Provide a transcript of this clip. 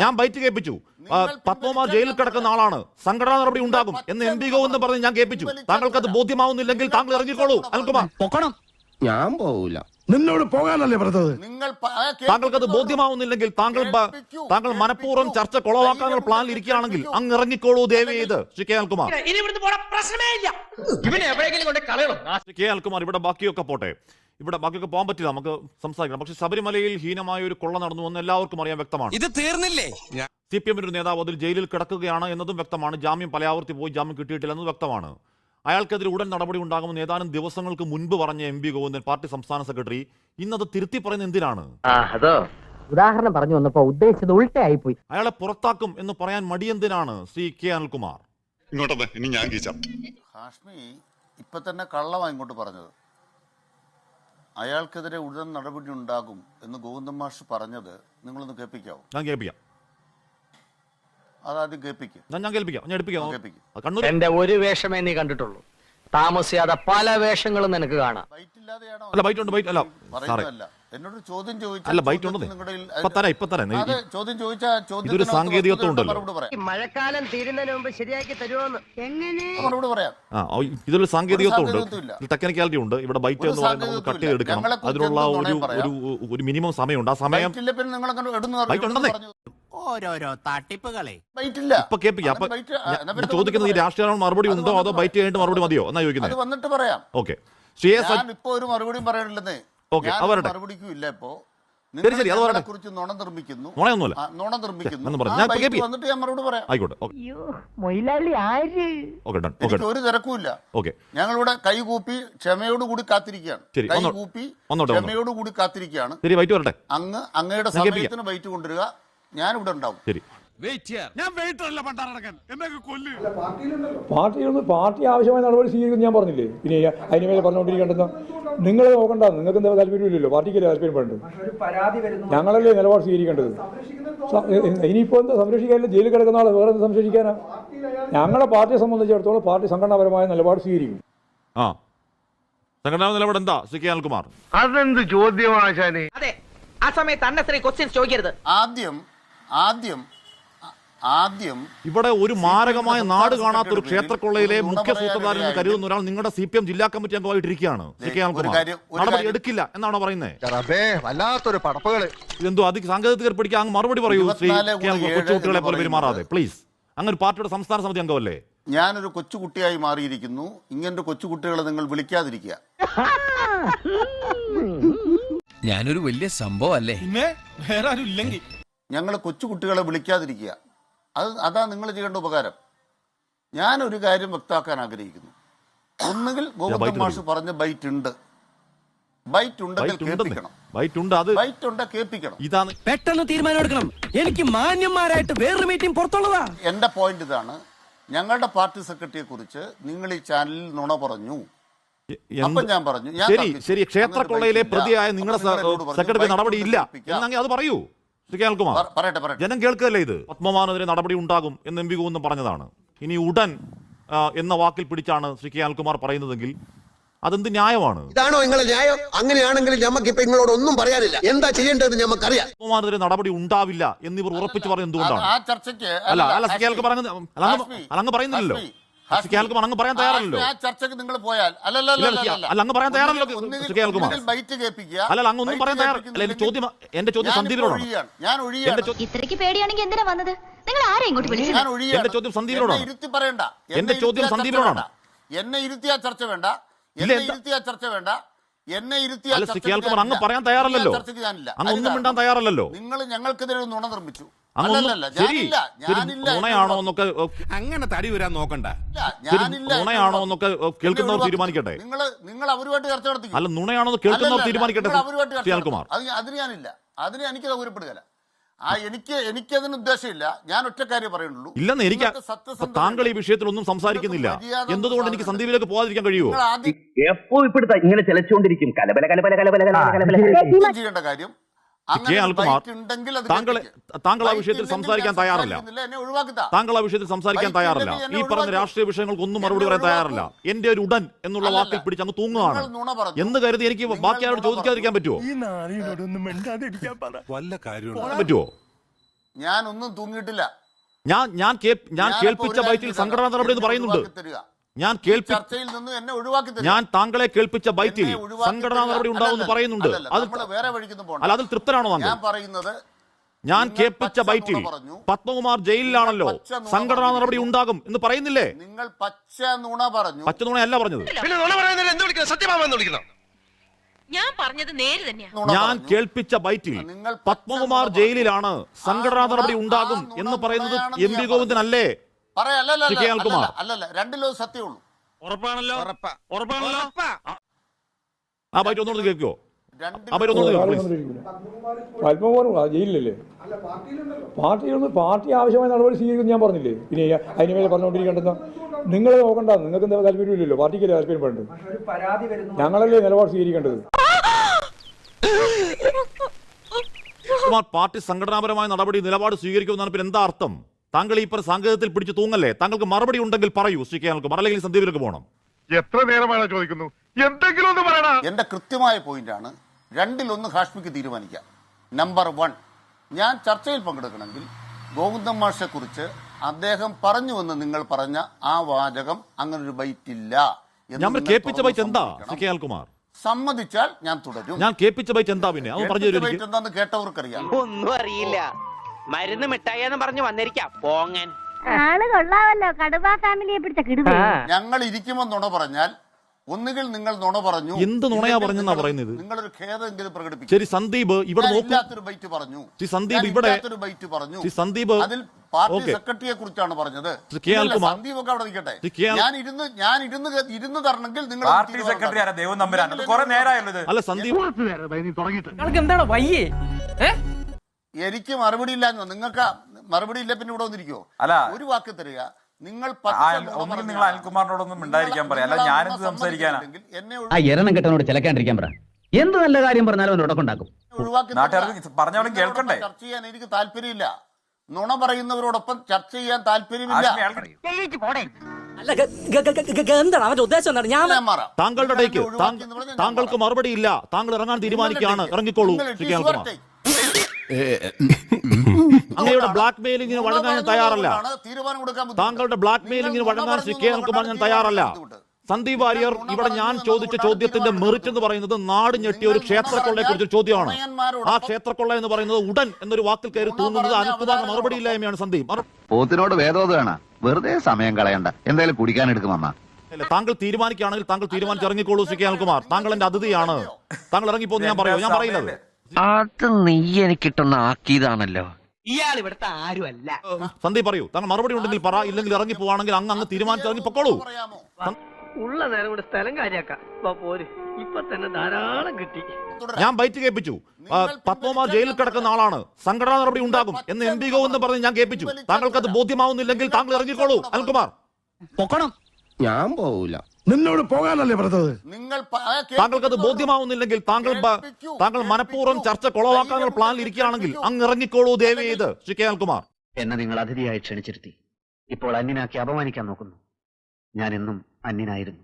ഞാൻ ബൈറ്റ് കേൾപ്പിച്ചു. പത്മകുമാർ ജയിലിൽ കിടക്കുന്ന ആളാണ്, സംഘടനാ നടപടി ഉണ്ടാകും എന്ന് എം പി ഗോവിന്ദൻ പറഞ്ഞ് ഞാൻ കേൾപ്പിച്ചു. താങ്കൾക്ക് അത് ബോധ്യമാവുന്നില്ലെങ്കിൽ താങ്കൾ ഇറങ്ങിക്കോളൂ അനിൽകുമാർ. ഞാൻ പോവില്ല. നിന്നോട് പോകാനല്ലേ പറഞ്ഞത്? താങ്കൾക്ക് അത് ബോധ്യമാവുന്നില്ലെങ്കിൽ താങ്കൾ മനഃപൂർവ്വം ചർച്ച കൊളവാക്കാനുള്ള പ്ലാനിൽ ഇരിക്കുകയാണെങ്കിൽ അങ്ങ് ഇറങ്ങിക്കോളൂ ദയവ് ചെയ്ത് ശ്രീ കെ അനിൽകുമാർ. ശ്രീ കെ അനിൽകുമാർ, ഇവിടെ ബാക്കിയൊക്കെ പോട്ടെ, ഇവിടെ ബാക്കിയൊക്കെ പോകാൻ പറ്റില്ല, നമുക്ക് സംസാരിക്കണം. പക്ഷെ ശബരിമലയിൽ ഹീനമായ ഒരു കൊള്ള നടന്നു എന്ന് എല്ലാവർക്കും അറിയാൻ വ്യക്തമാണ്. ഇത് തീർന്നില്ലേ? CPM ഒരു നേതാവ് അതിൽ ജയിലിൽ കിടക്കുകയാണ് എന്നതും വ്യക്തമാണ്. ജാമ്യം പലയാവർത്തി പോയി ജാമ്യം കിട്ടിയിട്ടില്ല എന്നതും വ്യക്തമാണ്. അയാൾക്കെതിരെ ഉടൻ നടപടി ഉണ്ടാകുമെന്ന് ഏതാനും ദിവസങ്ങൾക്ക് മുൻപ് പറഞ്ഞ MP ഗോവിന്ദൻ, പാർട്ടി സംസ്ഥാന സെക്രട്ടറി, ഇന്നത് തിരുത്തി പറയുന്നത് എന്തിനാണ്? ഉദാഹരണം പറഞ്ഞു വന്നപ്പോ ഉദ്ദേശിച്ചത് ഉൾട്ടയായിപ്പോയി. അയാളെ പുറത്താക്കും എന്ന് പറയാൻ മടിയെന്തിനാണ് ശ്രീ കെ അനിൽകുമാർ? ഹാഷ്മി ഇപ്പൊ തന്നെ കള്ളമാണ് ഇങ്ങോട്ട് പറഞ്ഞത്. അയാൾക്കെതിരെ ഉടൻ നടപടി ഉണ്ടാകും എന്ന് ഗോവിന്ദൻ മാഷ് പറഞ്ഞത് നിങ്ങളൊന്ന് കേൾപ്പിക്കാവോ? ഞാൻ കേൾപ്പിക്കാം. അതാദ്യം കേൾപ്പിക്കും. ഞാൻ കേൾപ്പിക്കാം. എന്റെ ഒരു വേഷമേ നീ കണ്ടിട്ടുള്ളൂ, താമസിയാതെ പല വേഷങ്ങളും നിനക്ക് കാണാം. അല്ല ബൈറ്റ് ഉണ്ട്, ബൈറ്റ് അല്ല സാറേ, എന്നോട് ചോദ്യം ചോദിച്ചാൽ അല്ല ബൈറ്റ് ഉണ്ട്, ഇതൊരു സാങ്കേതികത്വം ഉണ്ടല്ലോ. മഴക്കാലം തീരുന്നതിന് മുമ്പ് ശരിയാക്കി തരുമോന്ന് എങ്ങനെ മറുപടി പറയാം. ഇതൊരു സാങ്കേതികത്വം ഉണ്ട്, ടെക്നിക്കാലിറ്റി ഉണ്ട്. ഇവിടെ ബൈറ്റ് എന്ന് പറയുന്നത് കട്ട് ചെയ്തെടുക്കണം, അതിനുള്ള ഒരു മിനിമം സമയമുണ്ട്. ആ സമയം ബൈറ്റ് ഉണ്ടെന്നേ. ഓരോരോ തട്ടിപ്പുകളെ ഇപ്പൊ കേൾപ്പിക്കാം. അപ്പൊ ചോദിക്കുന്നത് ഈ രാഷ്ട്രീയ മറുപടി ഉണ്ടോ അതോ ബൈറ്റ് കഴിഞ്ഞിട്ട് മറുപടി മതിയോ എന്നാ ചോദിക്കുന്നത്? വന്നിട്ട് പറയാം. ഓക്കെ, ഇപ്പൊ ഒരു മറുപടിയും പറയണില്ലെന്നേ. മറുപടിക്കും ഇല്ല. ഇപ്പോ കുറിച്ച് നുണ നിർമ്മിക്കുന്നു. ഒരു തിരക്കുമില്ല. ഞങ്ങളിവിടെ കൈകൂപ്പി ക്ഷമയോടുകൂടി കാത്തിരിക്കുകയാണ്. കൈകൂപ്പി ക്ഷമയോടുകൂടി കാത്തിരിക്കുകയാണ്. അങ്ങയുടെ സമയത്തിന് ബൈറ്റ് കൊണ്ടുവരിക, ഞാനിവിടെ ഉണ്ടാവും. പാർട്ടി ആവശ്യമായ നടപടി സ്വീകരിക്കുന്നു ഞാൻ പറഞ്ഞില്ലേ. പിന്നെ അതിനുമേലെ പറഞ്ഞുകൊണ്ടിരിക്കേണ്ടെന്ന് നിങ്ങൾ നോക്കണ്ട. നിങ്ങൾക്ക് എന്താ താല്പര്യമില്ലല്ലോ, പാർട്ടിക്കല്ലേ താല്പര്യപ്പെടുന്നത്. ഞങ്ങളല്ലേ നിലപാട് സ്വീകരിക്കേണ്ടത്. ഇനിയിപ്പോൾ എന്താ സംരക്ഷിക്കാനില്ല, ജയിലിൽ കിടക്കുന്ന ആളെ വേറെ എന്താ സംരക്ഷിക്കാനാ? ഞങ്ങളെ പാർട്ടിയെ സംബന്ധിച്ചിടത്തോളം പാർട്ടി സംഘടനാപരമായ നിലപാട് സ്വീകരിക്കും. സംഘടനാ നിലപാട് എന്താ ശ്രീ കെ അനിൽകുമാർ? അതെന്ത് ചോദ്യമാണ്? അതെ, ആ സമയത്ത് അന്നശ്രീ ക്വസ്റ്റ്യൻസ് ചോദിക്കരുത്. ആദ്യം ഇവിടെ ഒരു മാരകമായ നാട് കാണാത്ത ഒരു ക്ഷേത്രക്കൊള്ളയിലെ മുഖ്യ സൂത്രധാരൻ എന്ന് കരുതുന്ന ഒരാൾ നിങ്ങളുടെ CPM ജില്ലാ കമ്മിറ്റി അംഗമായിട്ടിരിക്കുകയാണ്. നടപടി എടുക്കില്ല എന്നാണോ പറയുന്നത്? ഇതെന്തോ അത് സാങ്കേതിക പിടിക്കാൻ അങ്ങ് മറുപടി പറയൂ ശ്രീ കൊച്ചുകുട്ടികളെ പോലെ പെരുമാറാതെ പ്ലീസ്. അങ്ങനെ ഒരു പാർട്ടിയുടെ സംസ്ഥാന സമിതി അംഗമല്ലേ? ഞാനൊരു കൊച്ചുകുട്ടിയായി മാറിയിരിക്കുന്നു. ഇങ്ങനൊരു കൊച്ചുകുട്ടികളെ നിങ്ങൾ വിളിക്കാതിരിക്കുക. ഞാനൊരു വലിയ സംഭവം അല്ലേ? ഞങ്ങൾ കൊച്ചുകുട്ടികളെ വിളിക്കാതിരിക്കുക. അതാ നിങ്ങൾ ചെയ്യേണ്ട ഉപകാരം. ഞാനൊരു കാര്യം വ്യക്തമാക്കാൻ ആഗ്രഹിക്കുന്നു. ഒന്നുകിൽ ഗോവിന്ദൻ മാഷ് പറഞ്ഞ ബൈറ്റ് ഉണ്ട്, ബൈറ്റ് ഉണ്ടെങ്കിൽ കേൾപ്പിക്കണം. ബൈറ്റ് ഉണ്ട് കേൾപ്പിക്കണം. ഇതാണ് പെട്ടെന്ന് തീരുമാനം എടുക്കണം. എനിക്ക് മാന്യന്മാരായിട്ട് വേറൊരു മീറ്റിംഗ് പുറത്തുള്ളതാ. എന്റെ പോയിന്റ് ഇതാണ്. ഞങ്ങളുടെ പാർട്ടി സെക്രട്ടറിയെ കുറിച്ച് നിങ്ങൾ ഈ ചാനലിൽ നുണ പറഞ്ഞു. അപ്പൊ ഞാൻ പറഞ്ഞു ശരി, ക്ഷേത്രക്കൊള്ളയിലെ പ്രതിയായ നിങ്ങളുടെ സെക്രട്ടറി നടപടി ഇല്ല എന്നെങ്കിൽ അത് പറയൂ ശ്രീ കെ അനിൽകുമാർ. ജനം കേൾക്കുകയല്ലേ ഇത്? പത്മകുമാറിനെതിരെ നടപടി ഉണ്ടാകും എന്ന് MP ഗോവിന്ദൻ പറഞ്ഞതാണ്. ഇനി ഉടൻ എന്ന വാക്കിൽ പിടിച്ചാണ് ശ്രീ കെ അനിൽകുമാർ പറയുന്നതെങ്കിൽ അതെന്ത് ന്യായമാണ്? ഇതാണോ നിങ്ങളെ ന്യായം? അങ്ങനെയാണെങ്കിൽ നമുക്ക് ഇപ്പൊ നിങ്ങളോട് ഒന്നും പറയാനില്ല. എന്താ ചെയ്യേണ്ടത് നമുക്കറിയാം. പത്മകുമാറിനെതിരെ നടപടി ഉണ്ടാവില്ല എന്നിവർ ഉറപ്പിച്ച് പറയുന്നത് എന്തുകൊണ്ടാണ്? അല്ല ശ്രീ കെ അനിൽകുമാർ പറയുന്നില്ലല്ലോ. അങ്ങ് പറയാൻ തയ്യാറല്ലോ. ചർച്ചയ്ക്ക് നിങ്ങൾ പോയാൽ അങ്ങ് പറയാൻ തയ്യാറല്ലോ ശ്രീ കെ അനിൽകുമാർ. അല്ല അങ്ങ് ഒന്നും പറയാൻ തയ്യാറല്ല. എന്റെ ചോദ്യം സന്ദീപിനോടാണ്. ഇത്രയ്ക്ക് പേടിയാണെങ്കിൽ എന്തിനാ വന്നത്? നിങ്ങൾ ആരെ ഇങ്ങോട്ട് വിളിച്ചത്? എന്റെ ചോദ്യം സന്ദീപിനോടാണ്. എന്റെ ചോദ്യം സന്ദീപിനോടാണ്. എന്നെ ഇരുത്തിയ ചർച്ച വേണ്ട. എന്നെ ഇരുത്തിയ ചർച്ച വേണ്ട. അങ്ങ് പറയാൻ തയ്യാറല്ലോ. അങ്ങ് ഒന്നും മിണ്ടാൻ തയ്യാറല്ലോ. നിങ്ങൾ ഞങ്ങൾക്കെതിരെ നുണ നിർമ്മിച്ചു. നുണയാണോ എന്നൊക്കെ അങ്ങനെ തടി വരാൻ നോക്കണ്ട. നുണയാണോ എന്നൊക്കെ കേൾക്കുന്നവർ തീരുമാനിക്കട്ടെ. നിങ്ങൾ അവരുമായിട്ട് ചർച്ച നടത്തി. അല്ല, നുണയാണോ കേൾക്കുന്നവർ തീരുമാനിക്കട്ടെ ശ്രീ അനിൽകുമാർ. അതിന് ഞാനില്ല, അതിന് എനിക്ക് സൗകര്യപ്പെടുകയില്ല. എനിക്കതിന് ഉദ്ദേശമില്ല. ഞാൻ ഒറ്റ കാര്യം പറയുന്നുള്ളൂ. ഇല്ലെന്ന് എനിക്ക് താങ്കൾ ഈ വിഷയത്തിൽ ഒന്നും സംസാരിക്കുന്നില്ല. എന്തുകൊണ്ട് എനിക്ക് സന്ദീപിലേക്ക് പോകാതിരിക്കാൻ കഴിയുമോ? എപ്പോ ഇപ്പോഴത്തെ ഇങ്ങനെ ചെലച്ചുകൊണ്ടിരിക്കും. ചെയ്യേണ്ട കാര്യം താങ്കൾ ആ വിഷയത്തിൽ സംസാരിക്കാൻ തയ്യാറല്ല. ഈ പറഞ്ഞ രാഷ്ട്രീയ വിഷയങ്ങൾക്ക് ഒന്നും മറുപടി പറയാൻ തയ്യാറല്ല. എന്റെ ഒരു ഉടൻ എന്നുള്ള വാക്കിൽ പിടിച്ച് അങ്ങ് തൂങ്ങുകയാണ് എന്ന് കരുതി എനിക്ക് ബാക്കി ആരോട് ചോദിക്കാതിരിക്കാൻ പറ്റുമോ? പറ്റുമോ? ഞാനൊന്നും തൂങ്ങിയിട്ടില്ല. ഞാൻ കേൾപ്പിച്ച ബൈറ്റിൽ സംഘടനാ നടപടി എന്ന് പറയുന്നുണ്ട്. ചർച്ചയിൽ നിന്ന് എന്നെ ഒഴിവാക്കി തരിക. ഞാൻ താങ്കളെ കേൾപ്പിച്ച ബൈറ്റിൽ സംഘടനാ നടപടി ഉണ്ടാവുമെന്ന് പറയുന്നുണ്ട്. അത് വേറെ വഴിക്കൊന്നും പോകണ്ട. അല്ല, അതിൽ തൃപ്തനാണോ താങ്കൾ? ഞാൻ പറയുന്നത് ഞാൻ കേൾപ്പിച്ച ബൈറ്റിൽ പത്മകുമാർ ജയിലിലാണല്ലോ, സംഘടനാ നടപടി ഉണ്ടാകും എന്ന് പറയുന്നില്ലേ? നിങ്ങൾ പച്ച നുണ പറഞ്ഞു. പച്ച നുണയല്ല പറഞ്ഞത്. ഞാൻ പറഞ്ഞത് നേര് തന്നെയാ. ഞാൻ കേൾപ്പിച്ച ബൈറ്റിൽ പത്മകുമാർ ജയിലിലാണ്, സംഘടനാ നടപടി ഉണ്ടാകും എന്ന് പറയുന്നത് എം പി ഗോവിന്ദനല്ലേ? അല്ലല്ല, രണ്ടിലും സത്യമുള്ളൂ. ആ ബൈറ്റ് ഒന്നുകൂടി കേൾക്കുവോ? പത്മകുമാർ ജയിലിലല്ലേ? പാർട്ടി ആവശ്യമായ നടപടി സ്വീകരിക്കും ഞാൻ പറഞ്ഞില്ലേ? പിന്നെ അതിന് മേലെ പറഞ്ഞുകൊണ്ടിരിക്കേണ്ടെന്ന് നിങ്ങൾ നോക്കണ്ട. നിങ്ങൾക്ക് എന്താ താല്പര്യമില്ലല്ലോ, പാർട്ടിക്കല്ലേ താല്പര്യപ്പെടുന്നത്. ഞങ്ങളല്ലേ നിലപാട് സ്വീകരിക്കേണ്ടത്. പാർട്ടി സംഘടനാപരമായ നടപടി നിലപാട് സ്വീകരിക്കുമെന്നാണ്. പിന്നെ എന്താ അർത്ഥം? താങ്കൾ ഈ സാങ്കേതികത്തിൽ പിടിച്ച് തൂങ്ങല്ലേ? താങ്കൾക്ക് മറുപടി ഉണ്ടെങ്കിൽ പറയൂ. ശ്രീ കെ അനിൽകുമാർ, അല്ലെങ്കിൽ സന്ദീപിലേക്ക് പോകണം. എത്ര നേരമാണ് ചോദിക്കുന്നു? എന്തെങ്കിലും ഒന്ന് പറയണം. എന്റെ കൃത്യമായ പോയിന്റാണ്. രണ്ടിലൊന്ന് ഹാഷ്മിക്ക് തീരുമാനിക്കാം. നമ്പർ 1, ഞാൻ ചർച്ചയിൽ പങ്കെടുക്കണമെങ്കിൽ ഗോവിന്ദൻ മാഷെ കുറിച്ച് അദ്ദേഹം പറഞ്ഞുവെന്ന് നിങ്ങൾ പറഞ്ഞ ആ വാചകം അങ്ങനെ ഒരു ബൈറ്റ് ഇല്ല. ഞാൻ കേൾപ്പിച്ച ബൈറ്റ് എന്താ ശ്രീ കെ അനിൽകുമാർ? സമ്മതിച്ചാൽ ഞാൻ തുടരും. ഞാൻ കേൾപ്പിച്ച ബൈറ്റ് എന്താ? പിന്നെ അത് പറഞ്ഞു തരും. ബൈറ്റ് എന്താന്ന് കേട്ടവർക്കറിയാം. ഒന്നും അറിയില്ല. മരുന്ന് മിഠായിന്ന് പറഞ്ഞു വന്നിരിക്കാം പോങ്ങൻ. ആള് കൊള്ളാവല്ലോ, കടുവാ ഫാമിലിയെ പിടിച്ച കിടുവ. ഞങ്ങൾ ഇരിക്കുമ്പോൾ നുണ പറഞ്ഞാൽ ഒന്നുകിൽ നിങ്ങൾ നുണ പറഞ്ഞു. എന്ത് നുണയാ പറഞ്ഞെന്നാ പറയുന്നത്? നിങ്ങളൊരു ഖേദമെങ്കിലും പ്രകടിപ്പിക്കും. ശരി സന്ദീപ്, ഇവിടെ നോക്കൂ. ബൈറ്റ് പറഞ്ഞു. സന്ദീപ് ഇവിടെ ബൈറ്റ് പറഞ്ഞു. സന്ദീപ് അതിൽ പാർട്ടി സെക്രട്ടറിയെ കുറിച്ചാണ് പറഞ്ഞത്. സന്ദീപ് ഒക്കെ അവിടെ നിൽക്കട്ടെ. ഞാൻ ഇരുന്ന് തരണമെങ്കിൽ നിങ്ങൾ പാർട്ടി സെക്രട്ടറി ആരാ? ദേവൻ നമ്പരാണ്. കുറെ നേരമായുള്ളത്. അല്ല സന്ദീപ്, എന്താണ് വയ്യേ? എനിക്ക് മറുപടി ഇല്ല. നിങ്ങൾക്ക് മറുപടി ഇല്ല, പിന്നെ ഇവിടെ വന്നിരിക്കുവോ? അല്ല, ഒരു വാക്ക് തരിക. നിങ്ങൾ ഒന്നുകിൽ നിങ്ങൾ അനിൽകുമാറിനോടൊന്നും ഉണ്ടായിരിക്കാൻ പറയാം. അല്ല, ഞാനെന്ത് സംസാരിക്കാനാ? ആ എരണം കെട്ടനോട് ചിലക്കാണ്ടിരിക്കാൻ പറ. എന്ത് നല്ല കാര്യം പറഞ്ഞാലും അവൻ ഉടക്കുണ്ടാക്കും. നാട്ടുകാർക്ക് പറഞ്ഞാലും കേൾക്കണ്ടേ? ചർച്ച ചെയ്യാൻ എനിക്ക് താല്പര്യമില്ല. നുണ പറയുന്നവരോടൊപ്പം ചർച്ച ചെയ്യാൻ താല്പര്യമില്ല. എന്താണ് അവന്റെ ഉദ്ദേശം? താങ്കളുടെ ഡേക്ക് താങ്കൾക്ക് മറുപടി ഇല്ല. താങ്കൾ ഇറങ്ങാൻ തീരുമാനിക്കുകയാണ്. ഇറങ്ങിക്കോളൂ ശ്രീ കെ അനിൽകുമാർ. അങ്ങയുടെ ബ്ലാക്ക് മെയിലിങ്ങിന് വഴങ്ങാൻ ഞാൻ തയ്യാറല്ല. താങ്കളുടെ ബ്ലാക്ക് മെയിലിങ്ങിന് വഴങ്ങാൻ ശ്രീ കെ അനിൽകുമാർ ഞാൻ തയ്യാറല്ല. സന്ദീപ് വാര്യർ, ഇവിടെ ഞാൻ ചോദിച്ച ചോദ്യത്തിന്റെ മെറിറ്റ് എന്ന് പറയുന്നത് നാട് ഞെട്ടിയ ഒരു ക്ഷേത്രക്കൊള്ളയെ കുറിച്ചൊരു ചോദ്യമാണ്. ആ ക്ഷേത്രക്കൊള്ള എന്ന് പറയുന്നത് ഉടൻ എന്നൊരു വാക്കിൽ കയറി തൂങ്ങുന്നത് അനിൽകുമാറിന് മറുപടി ഇല്ലായ്മയാണ്. സന്ദീപ്, പോത്തിനോട് വേദോദാണ്, വെറുതെ സമയം കളയണ്ട, എന്തായാലും കുടിക്കാൻ എടുക്കുമെന്നാ. താങ്കൾ തീരുമാനിക്കുകയാണെങ്കിൽ താങ്കൾ തീരുമാനിച്ചിറങ്ങിക്കോളൂ ശ്രീ കെ അനിൽകുമാർ. താങ്കൾ എന്റെ അതിഥിയാണ്. താങ്കൾ ഇറങ്ങിപ്പോന്ന് ഞാൻ പറയൂ? ഞാൻ പറയില്ലത്. അത് നീ എനിക്കിട്ടൊന്ന് ആക്കിയതാണല്ലോ. ഇയാൾ ഇവിടുത്തെ ആരുമല്ല. സന്ദീപ് പറയൂ. താങ്കൾ മറുപടി ഉണ്ടെങ്കിൽ പറ, ഇല്ലെങ്കിൽ ഇറങ്ങി പോവാണെങ്കിൽ അങ്ങ് തീരുമാനിച്ചിറങ്ങി പൊക്കോളൂ. ഉള്ള നേരം കൂടെ സ്ഥലം കാര്യാക്കാം. ഇപ്പൊ തന്നെ ധാരാളം കിട്ടി. ഞാൻ ബൈറ്റ് കേൾപ്പിച്ചു. പത്മകുമാർ ജയിലിൽ കിടക്കുന്ന ആളാണ്, സംഘടനാ നടപടി ഉണ്ടാകും എന്ന് എം പി ഗോവിന്ദൻ പറഞ്ഞ് ഞാൻ കേൾപ്പിച്ചു. താങ്കൾക്ക് അത് ബോധ്യമാവുന്നില്ലെങ്കിൽ താങ്കൾ ഇറങ്ങിക്കോളൂ അനിൽകുമാർ. പൊക്കണം. ഞാൻ പോവില്ല. നിന്നോട് പോകാനല്ലേ പറഞ്ഞത്? താങ്കൾക്ക് അത് ബോധ്യമാവുന്നില്ലെങ്കിൽ താങ്കൾ മനഃപൂർവ്വം ചർച്ച കൊളവാക്കാനുള്ള പ്ലാനിൽ ഇരിക്കുകയാണെങ്കിൽ അങ്ങ് ഇറങ്ങിക്കോളൂ ദയവ് ചെയ്ത് ശ്രീ കെ അനിൽകുമാർ. എന്നെ നിങ്ങൾ അതിഥിയായി ക്ഷണിച്ചിരുത്തി ഇപ്പോൾ അന്യനാക്കി അപമാനിക്കാൻ നോക്കുന്നു. ഞാൻ എന്നും അന്യനായിരുന്നു.